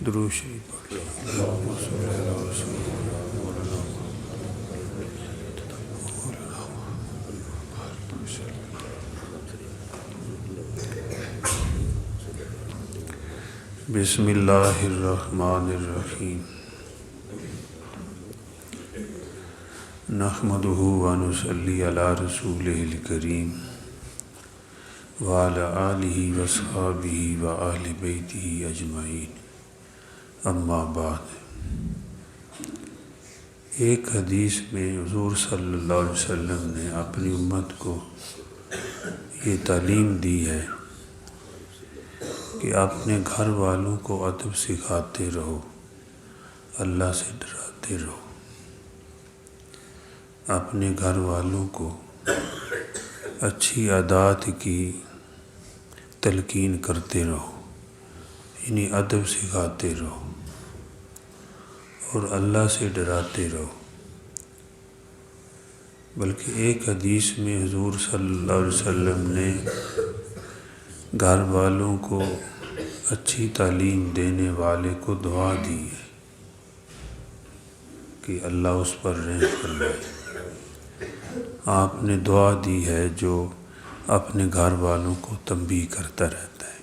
درود شریف پڑھ لو۔ اللہم صلی علی رسول بسم اللہ الرحمن الرحیم نحمدہ ونصلی علی رسولہ الکریم وعلی آلہ وصحبہ وآل بیتہ اجمعین، اما بعد۔ ایک حدیث میں حضور صلی اللہ علیہ وسلم نے اپنی امت کو یہ تعلیم دی ہے کہ اپنے گھر والوں کو ادب سکھاتے رہو، اللہ سے ڈراتے رہو، اپنے گھر والوں کو اچھی عادات کی تلقین کرتے رہو، یعنی ادب سکھاتے رہو اور اللہ سے ڈراتے رہو۔ بلکہ ایک حدیث میں حضور صلی اللہ علیہ وسلم نے گھر والوں کو اچھی تعلیم دینے والے کو دعا دی ہے کہ اللہ اس پر رحم فرمائے۔ آپ نے دعا دی ہے جو اپنے گھر والوں کو تنبیہ کرتا رہتا ہے۔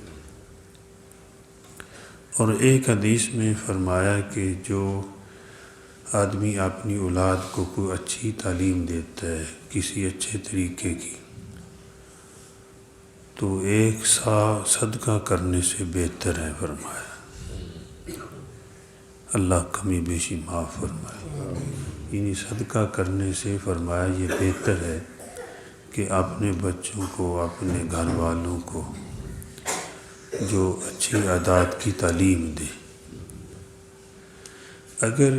اور ایک حدیث میں فرمایا کہ جو آدمی اپنی اولاد کو کوئی اچھی تعلیم دیتا ہے کسی اچھے طریقے کی، تو ایک سا صدقہ کرنے سے بہتر ہے فرمایا۔ اللہ کمی بیشی معاف فرمائے۔ یعنی صدقہ کرنے سے فرمایا یہ بہتر ہے کہ اپنے بچوں کو، اپنے گھر والوں کو جو اچھی عادات کی تعلیم دے۔ اگر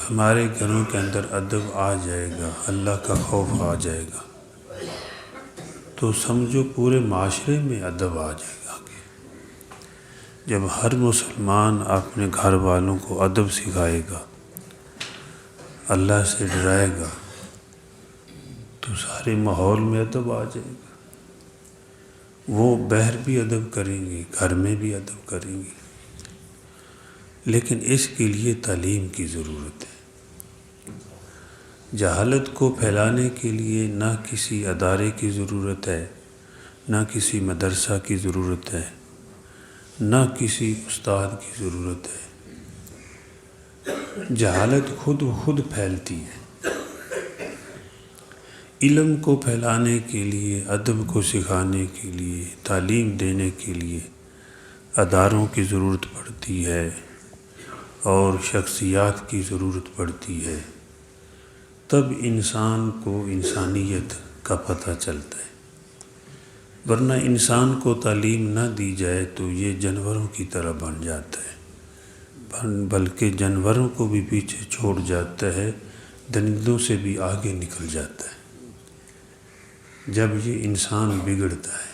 ہمارے گھروں کے اندر ادب آ جائے گا، اللہ کا خوف آ جائے گا، تو سمجھو پورے معاشرے میں ادب آ جائے گا۔ جب ہر مسلمان اپنے گھر والوں کو ادب سکھائے گا، اللہ سے ڈرائے گا، تو سارے ماحول میں ادب آ جائے گا۔ وہ باہر بھی ادب کریں گے، گھر میں بھی ادب کریں گے، لیکن اس کے لیے تعلیم کی ضرورت ہے۔ جہالت کو پھیلانے کے لیے نہ کسی ادارے کی ضرورت ہے، نہ کسی مدرسہ کی ضرورت ہے، نہ کسی استاد کی ضرورت ہے۔ جہالت خود پھیلتی ہے۔ علم کو پھیلانے کے لیے، ادب کو سکھانے کے لیے، تعلیم دینے کے لیے اداروں کی ضرورت پڑتی ہے اور شخصیات کی ضرورت پڑتی ہے، تب انسان کو انسانیت کا پتہ چلتا ہے۔ ورنہ انسان کو تعلیم نہ دی جائے تو یہ جانوروں کی طرح بن جاتا ہے، بلکہ جانوروں کو بھی پیچھے چھوڑ جاتا ہے، درندوں سے بھی آگے نکل جاتا ہے جب یہ انسان بگڑتا ہے۔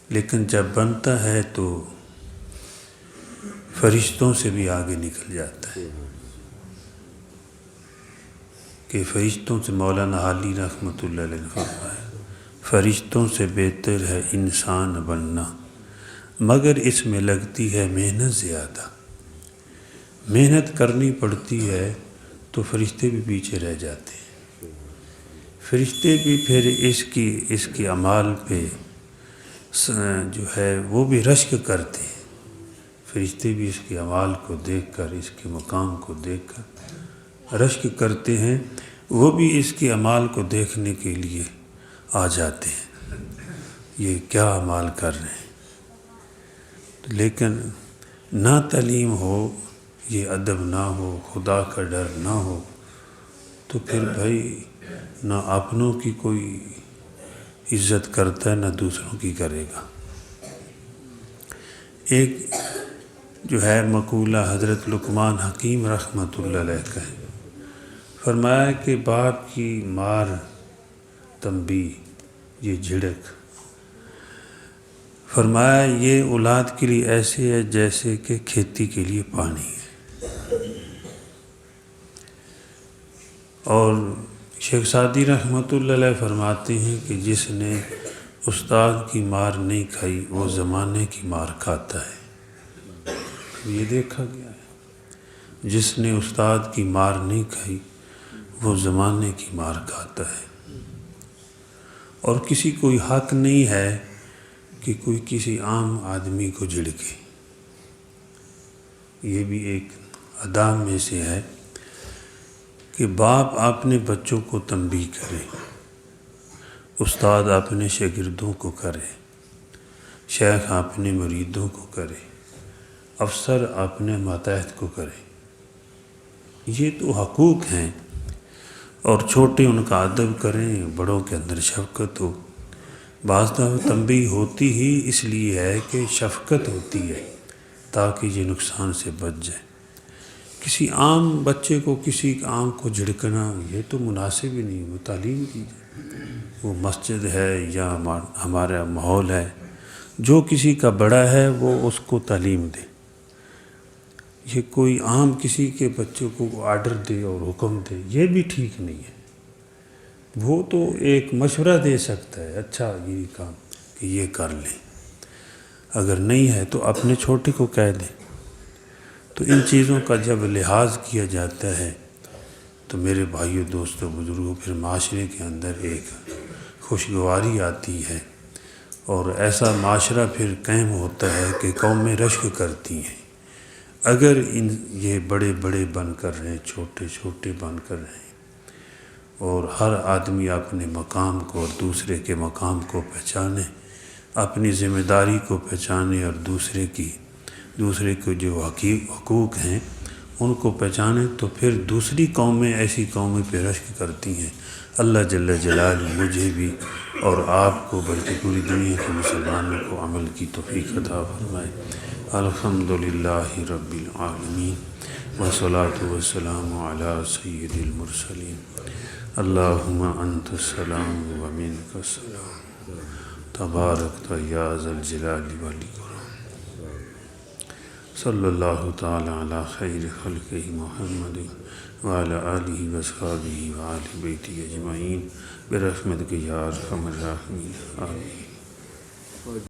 لیکن جب بنتا ہے تو فرشتوں سے بھی آگے نکل جاتا ہے، کہ فرشتوں سے مولانا علی رحمۃ اللہ علیہ نے فرمایا فرشتوں سے بہتر ہے انسان بننا، مگر اس میں لگتی ہے محنت زیادہ۔ محنت کرنی پڑتی ہے تو فرشتے بھی پیچھے رہ جاتے ہیں۔ فرشتے بھی پھر اس کی اعمال پہ جو ہے وہ بھی رشک کرتے ہیں۔ فرشتے بھی اس کے اعمال کو دیکھ کر، اس کے مقام کو دیکھ کر رشک کرتے ہیں، وہ بھی اس کے اعمال کو دیکھنے کے لیے آ جاتے ہیں، یہ کیا اعمال کر رہے ہیں۔ لیکن نہ تعلیم ہو، یہ ادب نہ ہو، خدا کا ڈر نہ ہو، تو پھر بھائی نہ اپنوں کی کوئی عزت کرتا ہے، نہ دوسروں کی کرے گا۔ ایک جو ہے مقولہ حضرت لقمان حکیم رحمۃ اللہ علیہ کا ہے، فرمایا کہ باپ کی مار، تنبیہ، یہ جھڑک، فرمایا یہ اولاد کے لیے ایسے ہے جیسے کہ کھیتی کے لیے پانی ہے۔ اور شیخ سعدی رحمۃ اللہ علیہ فرماتے ہیں کہ جس نے استاد کی مار نہیں کھائی وہ زمانے کی مار کھاتا ہے۔ یہ دیکھا گیا ہے جس نے استاد کی مار نہیں کھائی وہ زمانے کی مار کھاتا ہے، اور کسی کوئی حق نہیں ہے کہ کوئی کسی عام آدمی کو جھڑکے۔ یہ بھی ایک ادا میں سے ہے کہ باپ اپنے بچوں کو تنبیہ کرے، استاد اپنے شاگردوں کو کرے، شیخ اپنے مریدوں کو کرے، افسر اپنے ماتحت کو کرے۔ یہ تو حقوق ہیں، اور چھوٹے ان کا ادب کریں، بڑوں کے اندر شفقت ہو۔ بعض دفعہ تنبیہ ہوتی ہی اس لیے ہے کہ شفقت ہوتی ہے تاکہ یہ نقصان سے بچ جائے۔ کسی عام بچے کو، کسی عام کو جھڑکنا یہ تو مناسب ہی نہیں، وہ تعلیم کی جائے۔ وہ مسجد ہے یا ہمارا ماحول ہے، جو کسی کا بڑا ہے وہ اس کو تعلیم دے۔ یہ کوئی عام کسی کے بچوں کو آرڈر دے اور حکم دے، یہ بھی ٹھیک نہیں ہے۔ وہ تو ایک مشورہ دے سکتا ہے، اچھا یہ کام کہ یہ کر لیں، اگر نہیں ہے تو اپنے چھوٹے کو کہہ دیں۔ تو ان چیزوں کا جب لحاظ کیا جاتا ہے تو میرے بھائیوں، دوستوں، بزرگوں، پھر معاشرے کے اندر ایک خوشگواری آتی ہے، اور ایسا معاشرہ پھر قائم ہوتا ہے کہ قومیں رشک کرتی ہیں۔ اگر یہ بڑے بڑے بن کر رہے، چھوٹے چھوٹے بن کر رہے، اور ہر آدمی اپنے مقام کو اور دوسرے کے مقام کو پہچانے، اپنی ذمہ داری کو پہچانے، اور دوسرے کو جو حقوق ہیں ان کو پہچانے، تو پھر دوسری قومیں ایسی قومیں پہ رشک کرتی ہیں۔ اللہ جل جلالہ مجھے بھی اور آپ کو، بلکہ پوری دنیا کے مسلمانوں کو عمل کی توفیق عطا فرمائے۔ الحمدللہ رب العالمین، والصلاة والسلام علی سید المرسلین۔ اللہم انت السلام و منک السلام، تبارکت یا ذا الجلال والاکرام۔ صلی اللہ تعالی علی خیر خلقہ محمد وعلی آلہ واصحابہ وآل بیتہ اجمعین برحمتک یا ارحم الراحمین، آمین۔